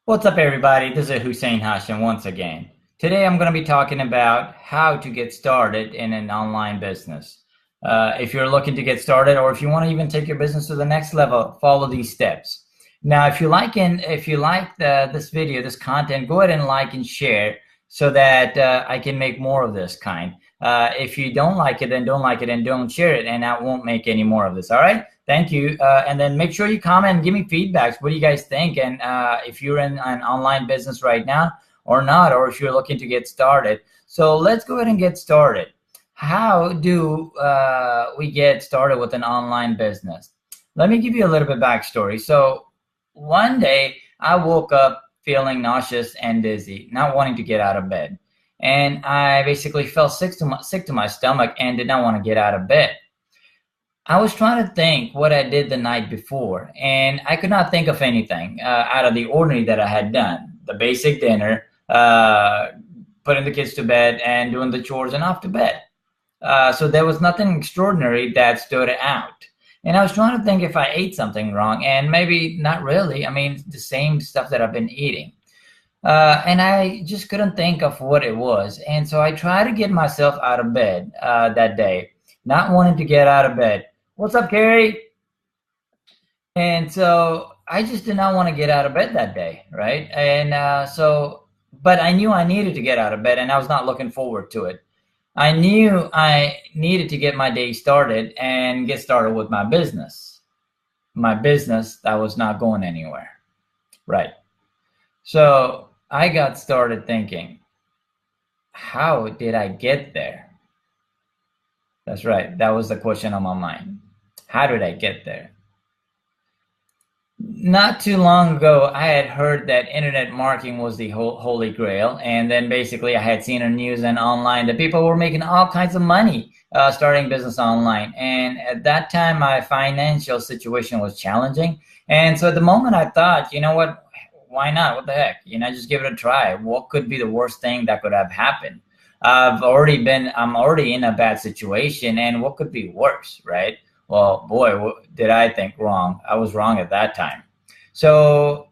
What's up, everybody? This is Hussein Hashim once again. Today, I'm going to be talking about how to get started in an online business. If you're looking to get started, or if you want to even take your business to the next level, follow these steps. Now, if you like this video, this content, go ahead and like and share so that I can make more of this kind. If you don't like it, then don't like it and don't share it, and I won't make any more of this. All right? Thank you. And then make sure you comment and give me feedbacks. What do you guys think? And if you're in an online business right now or not, or if you're looking to get started. So let's go ahead and get started. How do we get started with an online business? Let me give you a little bit backstory. So one day I woke up feeling nauseous and dizzy, not wanting to get out of bed. And I basically felt sick to my stomach and did not want to get out of bed. I was trying to think what I did the night before, and I could not think of anything out of the ordinary that I had done. The basic dinner, putting the kids to bed, and doing the chores and off to bed. So there was nothing extraordinary that stood out. And I was trying to think if I ate something wrong, and maybe not really. I mean, the same stuff that I've been eating. And I just couldn't think of what it was. And so I tried to get myself out of bed that day, not wanting to get out of bed. What's up, Carrie? And so I just did not want to get out of bed that day, right? And but I knew I needed to get out of bed, and I was not looking forward to it. I knew I needed to get my day started and get started with my business. My business that was not going anywhere, right? So I got started thinking, how did I get there? That's right. That was the question on my mind. How did I get there? Not too long ago, I had heard that internet marketing was the holy grail. And then basically I had seen on news and online that people were making all kinds of money starting business online. And at that time, my financial situation was challenging. And so at the moment I thought, you know what, why not? What the heck? Just give it a try. What could be the worst thing that could have happened? I'm already in a bad situation, and what could be worse, right? Well, boy, did I think wrong. I was wrong at that time. So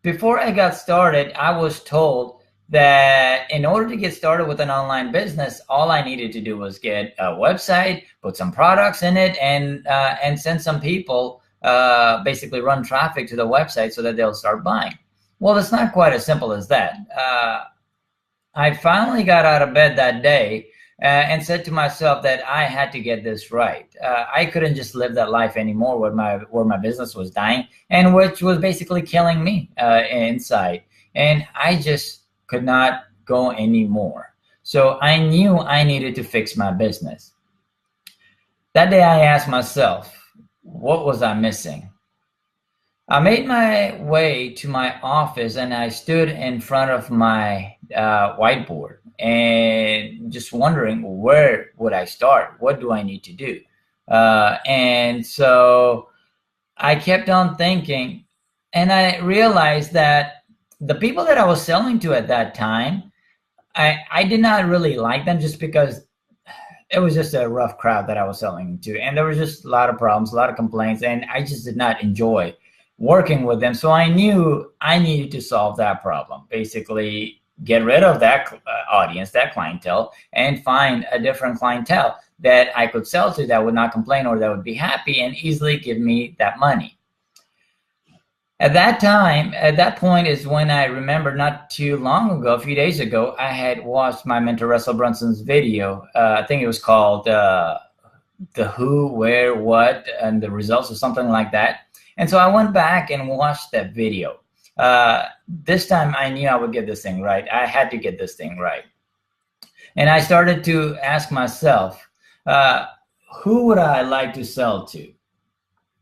before I got started, I was told that in order to get started with an online business, all I needed to do was get a website, put some products in it, and send some people, basically run traffic to the website so that they'll start buying. Well, it's not quite as simple as that. I finally got out of bed that day and said to myself that I had to get this right. I couldn't just live that life anymore where my business was dying, and which was basically killing me inside. And I just could not go anymore. So I knew I needed to fix my business. That day I asked myself, what was I missing? I made my way to my office and I stood in front of my whiteboard and just wondering, where would I start? What do I need to do? And so I kept on thinking, and I realized that the people that I was selling to at that time, I did not really like them, just because it was just a rough crowd that I was selling to. And there was just a lot of problems, a lot of complaints, and I just did not enjoy working with them. So I knew I needed to solve that problem, basically get rid of that audience, that clientele, and find a different clientele that I could sell to that would not complain, or that would be happy and easily give me that money. At that point is when I remembered, not too long ago, a few days ago, I had watched my mentor Russell Brunson's video. I think it was called the Who, Where, What, and the Results, or something like that. And so I went back and watched that video. This time I knew I would get this thing right. I had to get this thing right. And I started to ask myself, who would I like to sell to,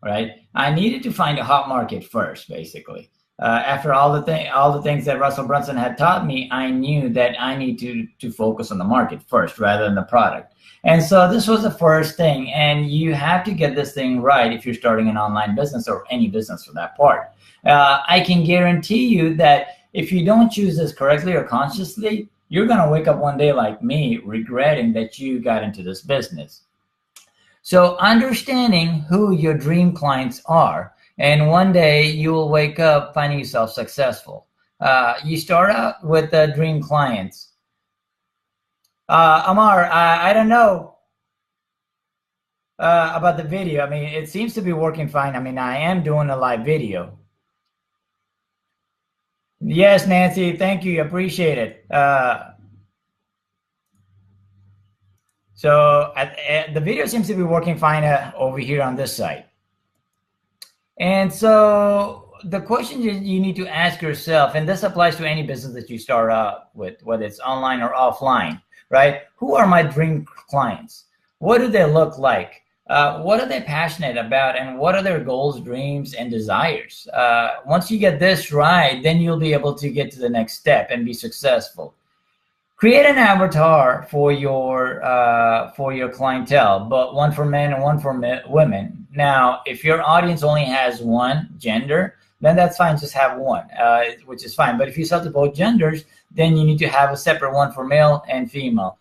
right? I needed to find a hot market first, basically. After all the things that Russell Brunson had taught me, I knew that I need to focus on the market first rather than the product. And so this was the first thing, and you have to get this thing right if you're starting an online business, or any business for that part. I can guarantee you that if you don't choose this correctly or consciously, you're going to wake up one day like me, regretting that you got into this business. So understanding who your dream clients are And one day you will wake up finding yourself successful. You start out with dream clients. Amar, I don't know about the video. I mean, it seems to be working fine. I mean, I am doing a live video. Yes, Nancy, thank you. Appreciate it. So the video seems to be working fine over here on this side. And so the question you need to ask yourself, and this applies to any business that you start out with, whether it's online or offline, right? Who are my dream clients? What do they look like? What are they passionate about? And what are their goals, dreams, and desires? Once you get this right, then you'll be able to get to the next step and be successful. Create an avatar for your clientele, but one for men and one for women. Now, if your audience only has one gender, then that's fine. Just have one, which is fine. But if you sell to both genders, then you need to have a separate one for male and female.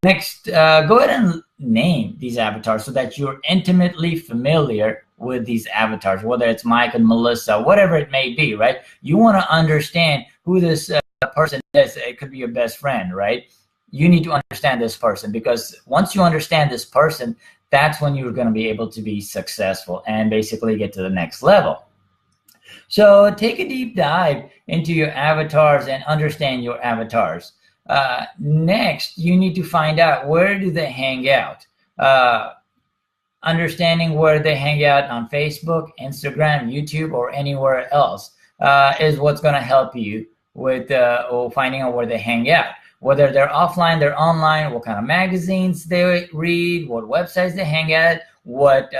Next, go ahead and name these avatars so that you're intimately familiar with these avatars, whether it's Mike and Melissa, whatever it may be, right? You want to understand who this person is. It could be your best friend, right? You need to understand this person, because once you understand this person, that's when you're going to be able to be successful and basically get to the next level. So take a deep dive into your avatars and understand your avatars. Next, you need to find out, where do they hang out? Understanding where they hang out on Facebook, Instagram, YouTube, or anywhere else is what's going to help you with finding out where they hang out. Whether they're offline, they're online, what kind of magazines they read, what websites they hang at, what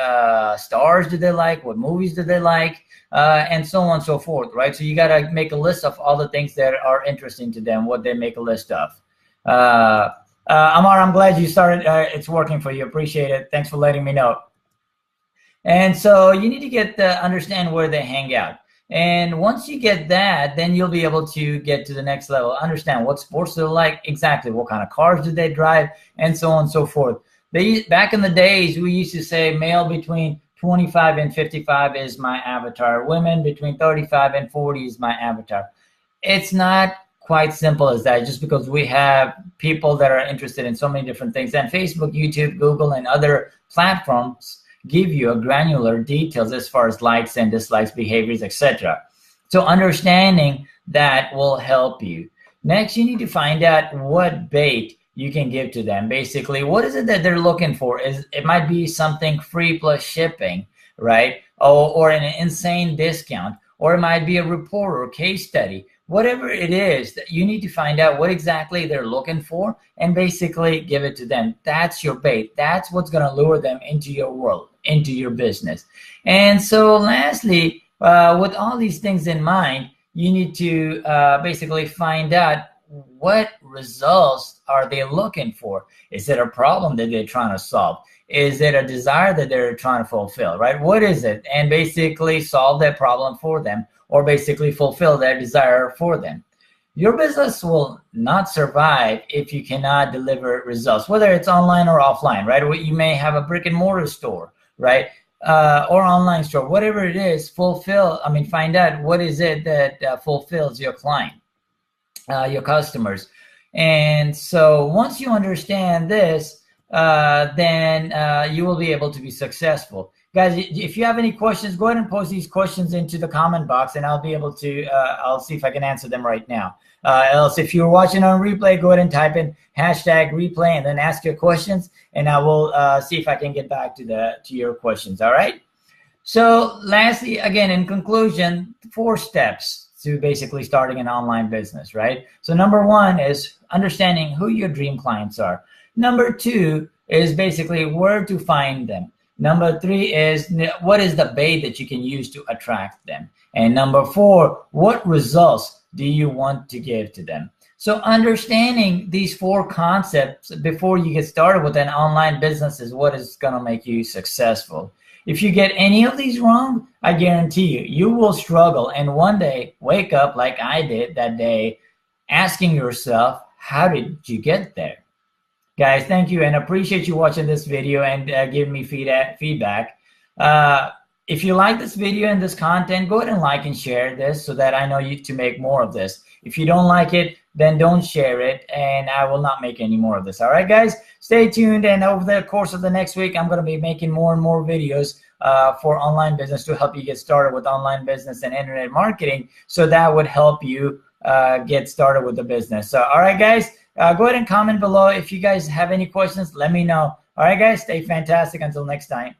stars do they like, what movies do they like, and so on and so forth, right? So you got to make a list of all the things that are interesting to them, what they make a list of. Amar, I'm glad you started. It's working for you. Appreciate it. Thanks for letting me know. And so you need to get understand where they hang out. And once you get that, then you'll be able to get to the next level. Understand what sports they like, exactly what kind of cars do they drive, and so on and so forth. Back in the days, we used to say male between 25 and 55 is my avatar. Women between 35 and 40 is my avatar. It's not quite simple as that, just because we have people that are interested in so many different things. And Facebook, YouTube, Google, and other platforms give you a granular details as far as likes and dislikes, behaviors, etc. So understanding that will help you. Next, you need to find out what bait you can give to them. Basically, what is it that they're looking for? It might be something free plus shipping, right? Or an insane discount, or it might be a report or case study. Whatever it is, that you need to find out what exactly they're looking for and basically give it to them. That's your bait. That's what's going to lure them into your world, into your business. And so lastly, with all these things in mind, you need to basically find out what results are they looking for. Is it a problem that they're trying to solve? Is it a desire that they're trying to fulfill, right? What is it? And basically solve that problem for them, or basically fulfill their desire for them. Your business will not survive if you cannot deliver results, whether it's online or offline, right? You may have a brick and mortar store, right? Or online store, whatever it is, find out what is it that fulfills your client, your customers. And so once you understand this, then you will be able to be successful. Guys, if you have any questions, go ahead and post these questions into the comment box, and I'll be able to, I'll see if I can answer them right now. Else, if you're watching on replay, go ahead and type in #replay and then ask your questions, and I will see if I can get back to your questions, all right? So lastly, again, in conclusion, 4 steps to basically starting an online business, right? So number 1 is understanding who your dream clients are. Number 2 is basically where to find them. Number 3 is what is the bait that you can use to attract them. And number 4, what results do you want to give to them? So understanding these 4 concepts before you get started with an online business is what is going to make you successful. If you get any of these wrong, I guarantee you will struggle, and one day wake up like I did that day, asking yourself, how did you get there? Guys, thank you, and appreciate you watching this video and giving me feedback. If you like this video and this content, go ahead and like and share this so that I know you to make more of this. If you don't like it, then don't share it, and I will not make any more of this. All right, guys, stay tuned, and over the course of the next week, I'm going to be making more and more videos for online business to help you get started with online business and internet marketing, so that would help you get started with the business. So, all right, guys, go ahead and comment below. If you guys have any questions, let me know. All right, guys, stay fantastic. Until next time.